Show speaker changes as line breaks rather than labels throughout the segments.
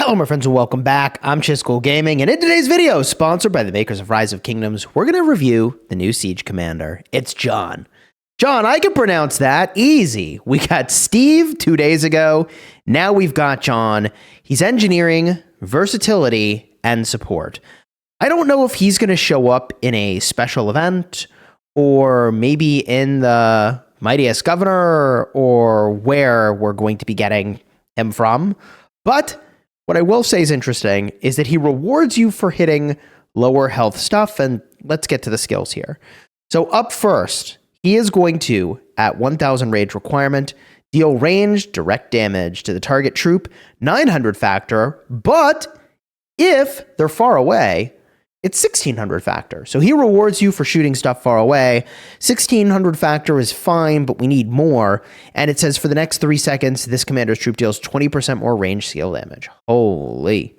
Hello my friends and welcome back. I'm Chisgule Gaming, and in today's video, sponsored by the makers of Rise of Kingdoms, we're going to review the new Siege Commander. It's John. John, I can pronounce that easy. We got Steve 2 days ago. Now we've got John. He's engineering, versatility, and support. I don't know if he's going to show up in a special event or maybe in the Mightiest Governor or where we're going to be getting him from, but what I will say is interesting is that he rewards you for hitting lower health stuff, and let's get to the skills here. So up first, he is going to, at 1000 rage requirement, deal ranged direct damage to the target troop, 900 factor, but if they're far away, it's 1600 factor. So he rewards you for shooting stuff far away. 1600 factor is fine, but we need more. And it says for the next 3 seconds, this commander's troop deals 20% more range skill damage. Holy.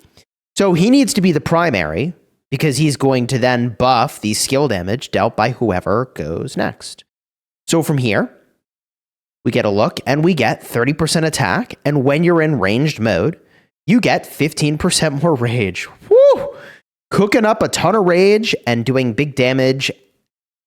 So he needs to be the primary because he's going to then buff the skill damage dealt by whoever goes next. So from here, we get a look and we get 30% attack. And when you're in ranged mode, you get 15% more rage. Woo! Cooking up a ton of rage and doing big damage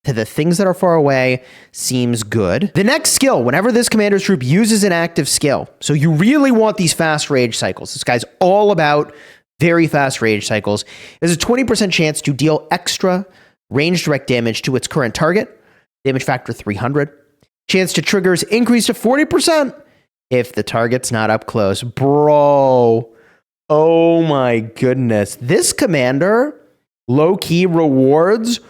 to the things that are far away seems good. The next skill, whenever this commander's troop uses an active skill, so you really want these fast rage cycles. This guy's all about very fast rage cycles. There's a 20% chance to deal extra range direct damage to its current target. Damage factor 300. Chance to triggers increase to 40% if the target's not up close. Bro. Oh my goodness. This commander low-key rewards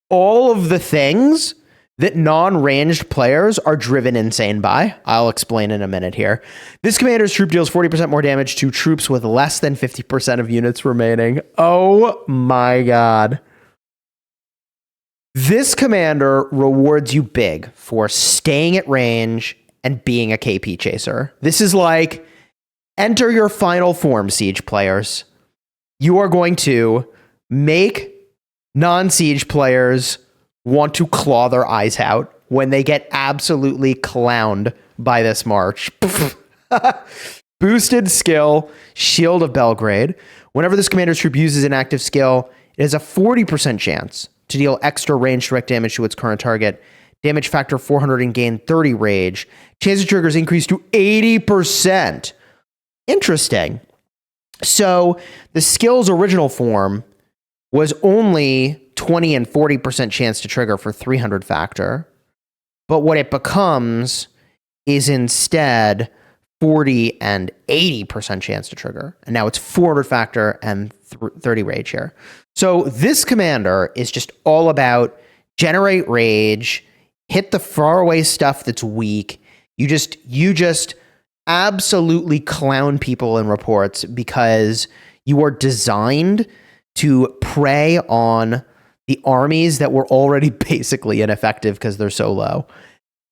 all of the things that non-ranged players are driven insane by. I'll explain in a minute here. This commander's troop deals 40% more damage to troops with less than 50% of units remaining. Oh my god. This commander rewards you big for staying at range and being a KP chaser. This is like, enter your final form, Siege players. You are going to make non-Siege players want to claw their eyes out when they get absolutely clowned by this march. Boosted skill, Shield of Belgrade. Whenever this commander's troop uses an active skill, it has a 40% chance to deal extra range direct damage to its current target. Damage factor 400 and gain 30 rage. Chance of triggers increase to 80%. Interesting. So the skill's original form was only 20 and 40% chance to trigger for 300 factor. But what it becomes is instead 40 and 80% chance to trigger. And now it's 400 factor and 30 rage here. So this commander is just all about generate rage, hit the faraway stuff that's weak. You just absolutely clown people in reports because you are designed to prey on the armies that were already basically ineffective because they're so low.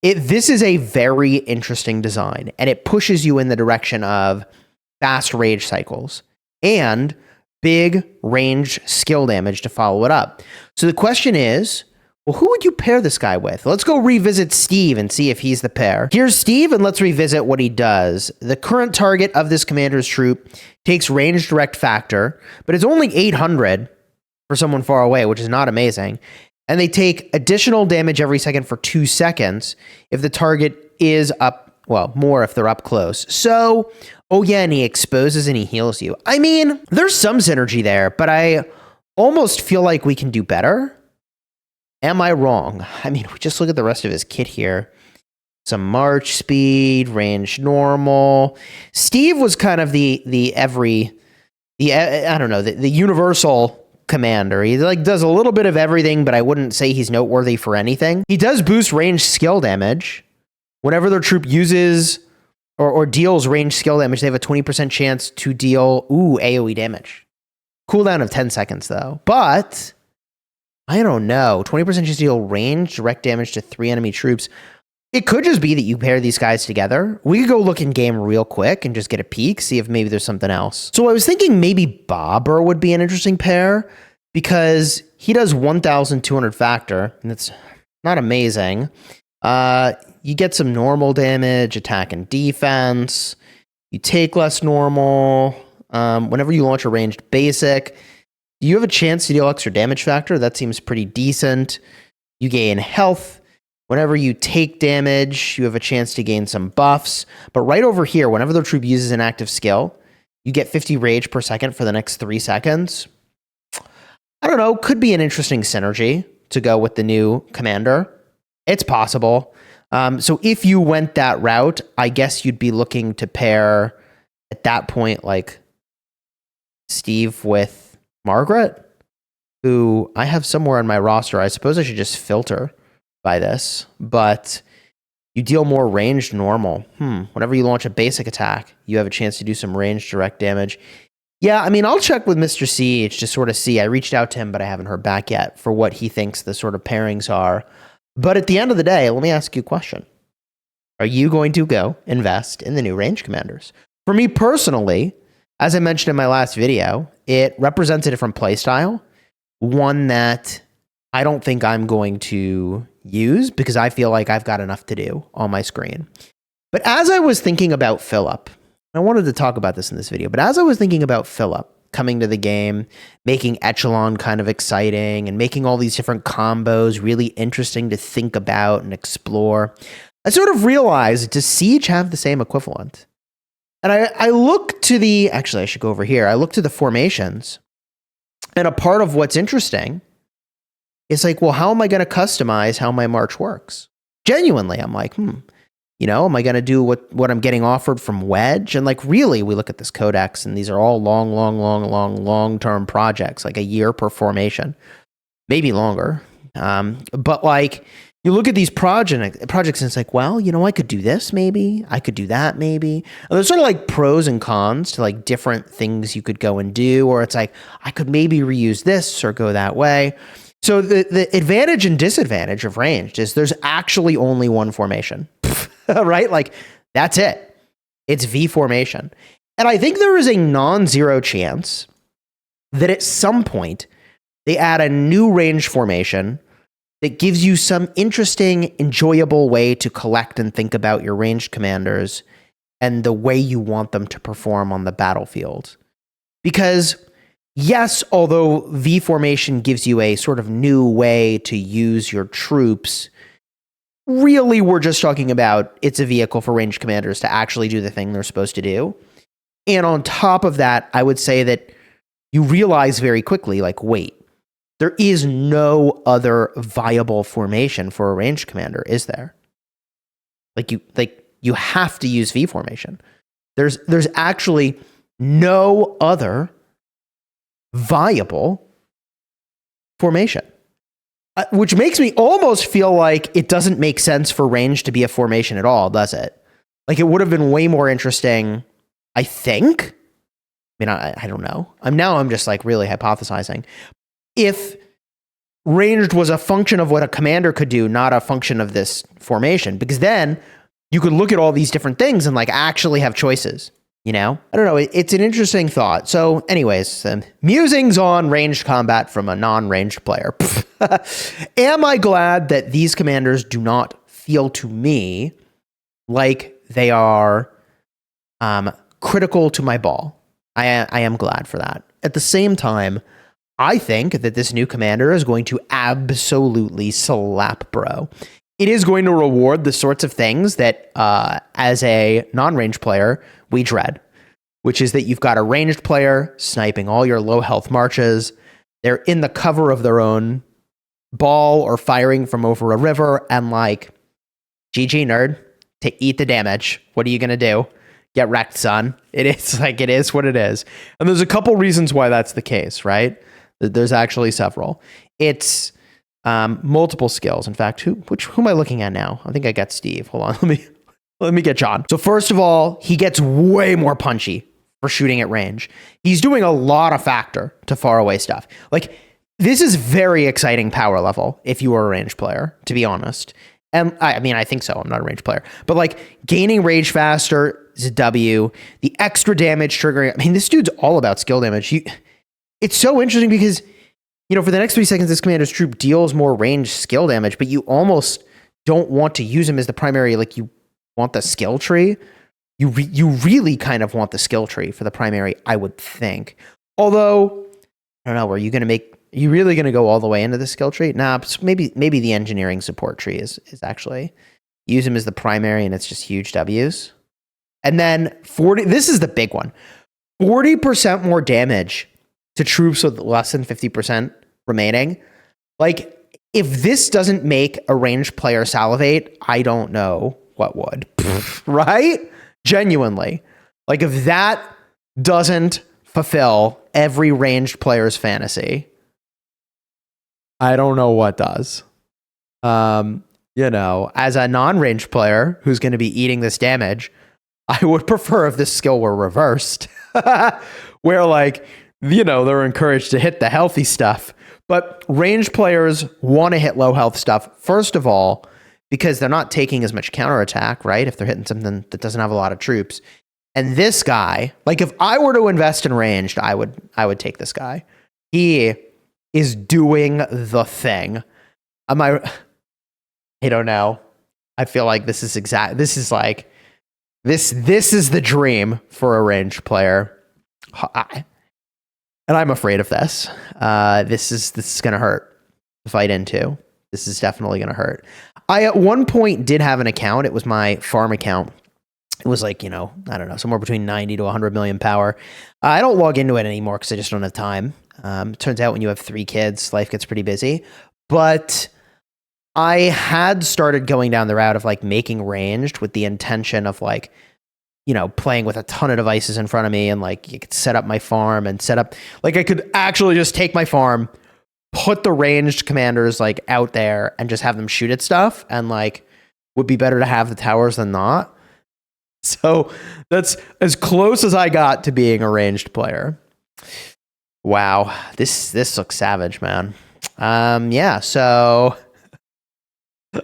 This is a very interesting design, and it pushes you in the direction of fast rage cycles and big range skill damage to follow it up. So the question is, well, who would you pair this guy with? Let's go revisit Steve and see if he's the pair. Here's Steve, and let's revisit what he does. The current target of this commander's troop takes range direct factor, but it's only 800 for someone far away, which is not amazing. And they take additional damage every second for 2 seconds if the target is up, well, more if they're up close. So, oh yeah, and he exposes and he heals you. I mean, there's some synergy there, but I almost feel like we can do better. Am I wrong? I mean, we just look at the rest of his kit here. Some march speed, range normal. Steve was kind of the universal commander. He like does a little bit of everything, but I wouldn't say he's noteworthy for anything. He does boost range skill damage. Whenever their troop uses or deals range skill damage, they have a 20% chance to deal AoE damage. Cooldown of 10 seconds though. But I don't know. 20% chance to deal range direct damage to 3 enemy troops. It could just be that you pair these guys together. We could go look in game real quick and just get a peek, see if maybe there's something else. So I was thinking maybe Bobber would be an interesting pair because he does 1,200 factor, and it's not amazing. You get some normal damage, attack and defense. You take less normal. Whenever you launch a ranged basic, you have a chance to deal extra damage factor. That seems pretty decent. You gain health. Whenever you take damage, you have a chance to gain some buffs. But right over here, whenever the troop uses an active skill, you get 50 rage per second for the next 3 seconds. I don't know, could be an interesting synergy to go with the new commander. It's possible. So if you went that route, I guess you'd be looking to pair at that point like Steve with Margaret, who I have somewhere on my roster. I suppose I should just filter by this, but you deal more ranged normal. Whenever you launch a basic attack, you have a chance to do some ranged direct damage. Yeah, I mean, I'll check with Mr. Siege to sort of see. I reached out to him, but I haven't heard back yet for what he thinks the sort of pairings are. But at the end of the day, let me ask you a question. Are you going to go invest in the new range commanders? For me personally, as I mentioned in my last video, it represents a different playstyle, one that I don't think I'm going to use because I feel like I've got enough to do on my screen. But as I was thinking about Philip, I wanted to talk about this in this video, but as I was thinking about Philip coming to the game, making Echelon kind of exciting and making all these different combos really interesting to think about and explore, I sort of realized, does Siege have the same equivalent? And I look to the, actually I should go over here, I look to the formations, and a part of what's interesting is like, well, how am I going to customize how my march works? Genuinely, I'm like, am I going to do what I'm getting offered from Wedge? And like, really, we look at this codex and these are all long-term projects, like a year per formation, maybe longer. But like, you look at these projects and it's like, well, I could do this maybe. I could do that maybe. And there's sort of like pros and cons to like different things you could go and do, or it's like, I could maybe reuse this or go that way. So the advantage and disadvantage of ranged is there's actually only one formation, right? Like that's it. It's V formation. And I think there is a non-zero chance that at some point they add a new range formation that gives you some interesting, enjoyable way to collect and think about your ranged commanders and the way you want them to perform on the battlefield. Because yes, although V formation gives you a sort of new way to use your troops, really we're just talking about it's a vehicle for ranged commanders to actually do the thing they're supposed to do. And on top of that, I would say that you realize very quickly, like, wait, there is no other viable formation for a ranged commander, is there? You have to use V formation. There's actually no other viable formation, which makes me almost feel like it doesn't make sense for range to be a formation at all, does it? Like it would have been way more interesting, I think. I mean, I don't know. I'm just like really hypothesizing. If ranged was a function of what a commander could do, not a function of this formation, because then you could look at all these different things and like actually have choices. I don't know. It's an interesting thought. So anyways, musings on ranged combat from a non-ranged player. Am I glad that these commanders do not feel to me like they are critical to my ball? I am glad for that. At the same time, I think that this new commander is going to absolutely slap bro. It is going to reward the sorts of things that, as a non-ranged player, we dread, which is that you've got a ranged player sniping all your low health marches. They're in the cover of their own ball or firing from over a river, and like, GG nerd, to eat the damage. What are you going to do? Get wrecked, son. It is what it is. And there's a couple reasons why that's the case, right? There's actually several. It's multiple skills. In fact, who am I looking at now? I think I got Steve. Hold on. Let me get John. So first of all, he gets way more punchy for shooting at range. He's doing a lot of factor to far away stuff. Like, this is very exciting power level if you are a range player, to be honest. And I mean, I think so. I'm not a range player. But like, gaining rage faster is a W. The extra damage triggering. I mean, this dude's all about skill damage. It's so interesting because, for the next 3 seconds, this commander's troop deals more range skill damage, but you almost don't want to use him as the primary. Like, you want the skill tree. you really kind of want the skill tree for the primary, I would think. Although, I don't know, are you really going to go all the way into the skill tree? Nah, maybe the engineering support tree is actually use him as the primary and it's just huge W's. And then 40, this is the big one. 40% more damage to troops with less than 50% remaining. Like, if this doesn't make a ranged player salivate, I don't know what would. Right? Genuinely. Like, if that doesn't fulfill every ranged player's fantasy, I don't know what does. You know, as a non-ranged player who's going to be eating this damage, I would prefer if this skill were reversed. Where, like, you know, they're encouraged to hit the healthy stuff. But ranged players want to hit low health stuff, first of all, because they're not taking as much counterattack, right? If they're hitting something that doesn't have a lot of troops. And this guy, like, if I were to invest in ranged, I would take this guy. He is doing the thing. I don't know. I feel like this is the dream for a ranged player. And I'm afraid of this. This is going to hurt to fight into. This is definitely going to hurt. I, at one point, did have an account. It was my farm account. It was like, you know, I don't know, somewhere between 90 to 100 million power. I don't log into it anymore because I just don't have time. Turns out when you have 3 kids, life gets pretty busy. But I had started going down the route of, like, making ranged with the intention of, like, you know, playing with a ton of devices in front of me, and, like, you could set up my farm and set up, like, I could actually just take my farm, put the ranged commanders, like, out there and just have them shoot at stuff, and, like, would be better to have the towers than not. So that's as close as I got to being a ranged player. Wow. This looks savage, man. Yeah, so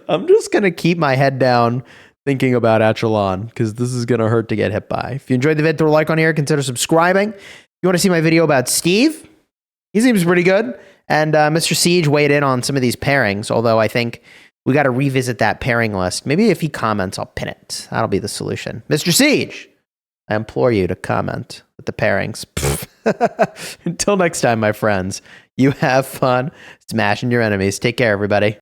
I'm just going to keep my head down thinking about Echelon, because this is going to hurt to get hit by. If you enjoyed the video, throw a like on here, consider subscribing. If you want to see my video about Steve, he seems pretty good. And Mr. Siege weighed in on some of these pairings, although I think we got to revisit that pairing list. Maybe if he comments, I'll pin it. That'll be the solution. Mr. Siege, I implore you to comment with the pairings. Until next time, my friends, you have fun smashing your enemies. Take care, everybody.